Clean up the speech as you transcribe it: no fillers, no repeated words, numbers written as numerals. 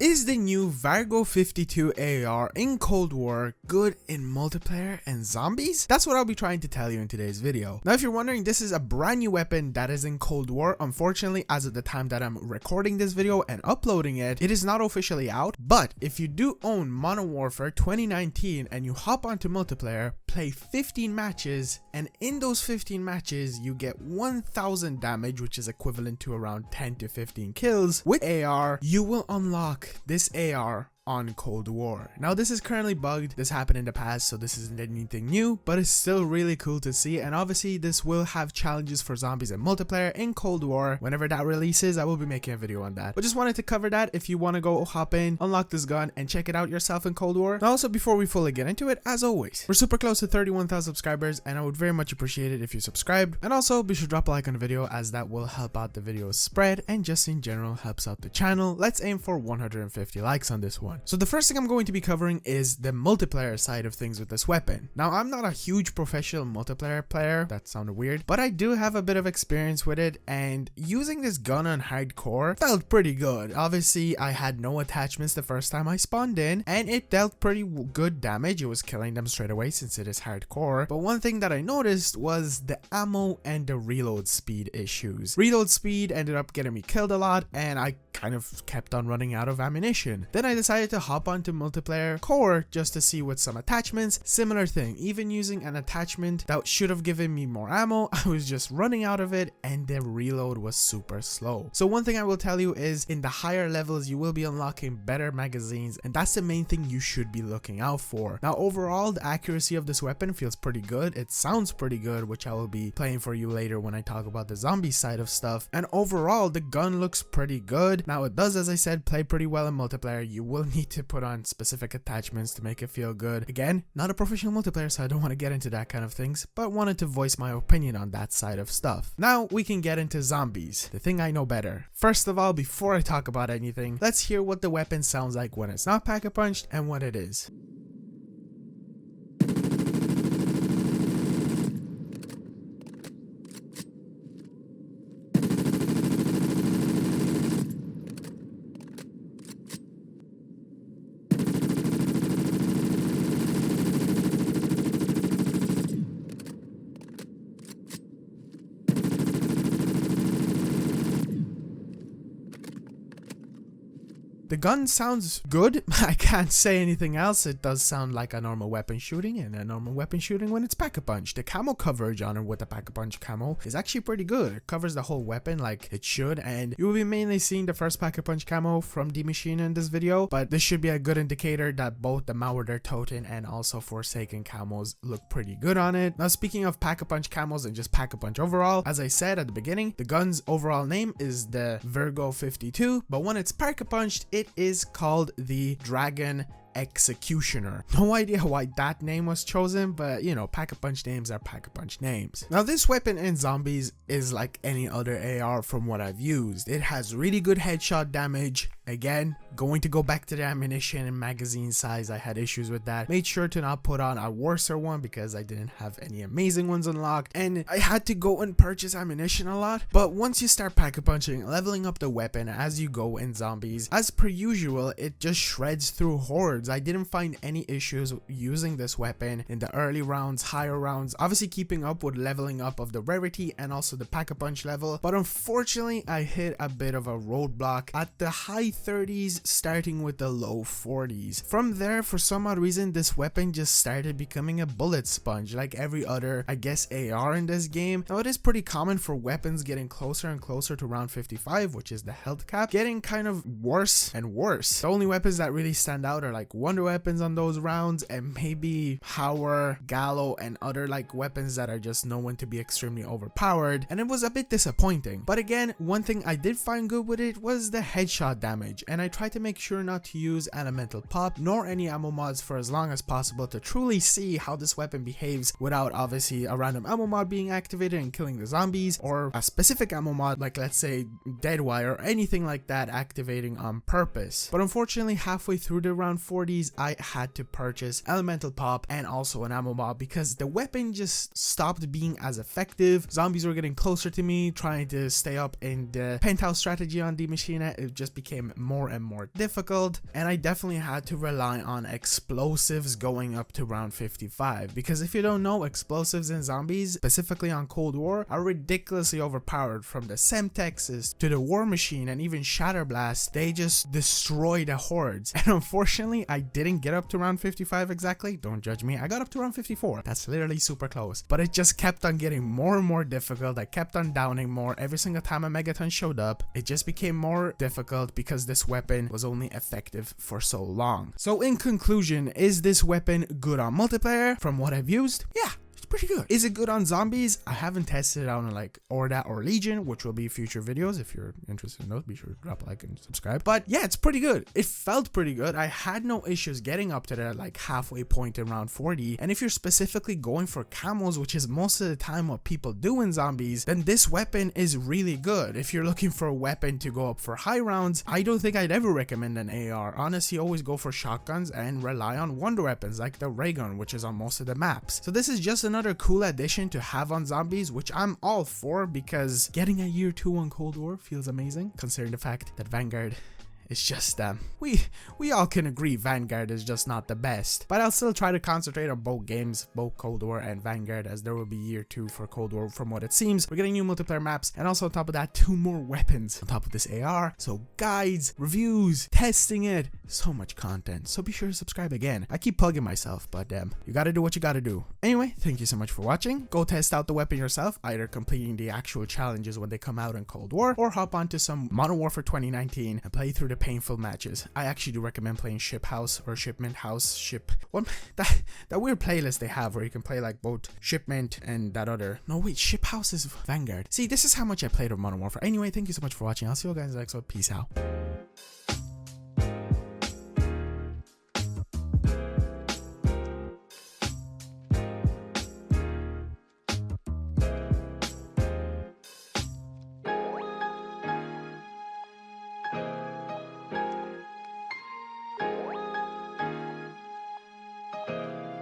Is the new Vargo 52 AR in Cold War good in multiplayer and zombies? That's what I'll be trying to tell you in today's video. Now, if you're wondering, this is a brand new weapon that is in Cold War. Unfortunately, as of the time that I'm recording this video and uploading it, it is not officially out. But if you do own Modern Warfare 2019 and you hop onto multiplayer, play 15 matches, and in those 15 matches, you get 1000 damage, which is equivalent to around 10 to 15 kills. With AR, you will unlock this AR on Cold War. Now, this is currently bugged. This happened in the past, so this isn't anything new, but it's still really cool to see. And obviously, this will have challenges for zombies and multiplayer in Cold War. Whenever that releases, I will be making a video on that. But just wanted to cover that. If you want to go hop in, unlock this gun, and check it out yourself in Cold War. And also, before we fully get into it, as always, we're super close to 31,000 subscribers, and I would very much appreciate it if you subscribed. And also, be sure to drop a like on the video, as that will help out the video's spread and just in general helps out the channel. Let's aim for 150 likes on this one. So the first thing I'm going to be covering is the multiplayer side of things with this weapon. Now, I'm not a huge professional multiplayer player, that sounded weird, but I do have a bit of experience with it, and using this gun on hardcore felt pretty good. Obviously, I had no attachments the first time I spawned in, and it dealt pretty good damage. It was killing them straight away since it is hardcore. But one thing that I noticed was the ammo and the reload speed issues. Reload speed ended up getting me killed a lot, and I kind of kept on running out of ammunition. Then I decided to hop onto multiplayer core just to see with some attachments. Similar thing, even using an attachment that should have given me more ammo, I was just running out of it, and the reload was super slow. So one thing I will tell you is, in the higher levels, you will be unlocking better magazines, and that's the main thing you should be looking out for. Now, overall, the accuracy of this weapon feels pretty good. It sounds pretty good, which I will be playing for you later when I talk about the zombie side of stuff. And overall, the gun looks pretty good. Now, it does, as I said, play pretty well in multiplayer. You will need to put on specific attachments to make it feel good. Again, not a professional multiplayer, so I don't want to get into that kind of things, but wanted to voice my opinion on that side of stuff. Now, we can get into zombies, the thing I know better. First of all, before I talk about anything, let's hear what the weapon sounds like when it's not pack-a-punched and what it is. The gun sounds good. I can't say anything else. It does sound like a normal weapon shooting, and a normal weapon shooting when it's pack-a-punch. The camo coverage on it with the pack-a-punch camo is actually pretty good. It covers the whole weapon like it should, and you will be mainly seeing the first pack-a-punch camo from D Machine in this video, but this should be a good indicator that both the Mauer Toten and also Forsaken camos look pretty good on it. Now, speaking of pack-a-punch camos and just pack-a-punch overall, as I said at the beginning, the gun's overall name is the Vargo 52, but when it's pack-a-punched, it is called the Dragon Executioner. No idea why that name was chosen, but you know, pack-a-punch names are pack-a-punch names. Now, this weapon in zombies is like any other AR from what I've used. It has really good headshot damage. Again, going to go back to the ammunition and magazine size, I had issues with that. Made sure to not put on a worser one because I didn't have any amazing ones unlocked, and I had to go and purchase ammunition a lot. But once you start pack-a-punching, leveling up the weapon as you go in zombies, as per usual, it just shreds through hordes. I didn't find any issues using this weapon in the early rounds, higher rounds, obviously keeping up with leveling up of the rarity and also the pack-a-punch level. But unfortunately, I hit a bit of a roadblock at the high 30s, starting with the low 40s. From there, for some odd reason, this weapon just started becoming a bullet sponge like every other, I guess, AR in this game. Now, it is pretty common for weapons getting closer and closer to round 55, which is the health cap, getting kind of worse and worse. The only weapons that really stand out are like wonder weapons on those rounds, and maybe Power, Gallo, and other like weapons that are just known to be extremely overpowered, and it was a bit disappointing. But again, one thing I did find good with it was the headshot damage, and I tried to make sure not to use elemental pop nor any ammo mods for as long as possible to truly see how this weapon behaves without obviously a random ammo mod being activated and killing the zombies, or a specific ammo mod like, let's say, Deadwire or anything like that activating on purpose. But unfortunately, halfway through the round 40s, I had to purchase elemental pop and also an ammo mod because the weapon just stopped being as effective. Zombies were getting closer to me, trying to stay up in the penthouse strategy on D Machina. It just became more and more difficult, and I definitely had to rely on explosives going up to round 55, because if you don't know, explosives in zombies, specifically on Cold War, are ridiculously overpowered. From the Semtexes to the War Machine and even Shatterblast, they just destroy the hordes. And unfortunately, I didn't get up to round 55 exactly, don't judge me, I got up to round 54, that's literally super close, but it just kept on getting more and more difficult. I kept on downing more every single time a Megaton showed up. It just became more difficult because this weapon was only effective for so long. So in conclusion, is this weapon good on multiplayer? From what I've used, yeah, pretty good. Is it good on zombies? I haven't tested it out on like Orda or Legion, which will be future videos. If you're interested in those, be sure to drop a like and subscribe. But yeah, it's pretty good. It felt pretty good. I had no issues getting up to that like halfway point in round 40. And if you're specifically going for camos, which is most of the time what people do in zombies, then this weapon is really good. If you're looking for a weapon to go up for high rounds, I don't think I'd ever recommend an AR. Honestly, always go for shotguns and rely on wonder weapons like the ray gun, which is on most of the maps. So this is just another cool addition to have on zombies, which I'm all for, because getting a year 2 on Cold War feels amazing, considering the fact that Vanguard is just we all can agree Vanguard is just not the best. But I'll still try to concentrate on both games, both Cold War and Vanguard, as there will be year 2 for Cold War from what it seems. We're getting new multiplayer maps, and also on top of that, 2 more weapons on top of this AR. So guides, reviews, testing it, so much content. So be sure to subscribe again. I keep plugging myself, but you gotta do what you gotta do. Anyway, thank you so much for watching. Go test out the weapon yourself, either completing the actual challenges when they come out in Cold War, or hop onto some Modern Warfare 2019 and play through the painful matches. I actually do recommend playing Ship House or Shipment House, that weird playlist they have where you can play like both Shipment and that other. No wait, Ship House is Vanguard. See, this is how much I played of Modern Warfare. Anyway, thank you so much for watching. I'll see you guys next one. Peace out.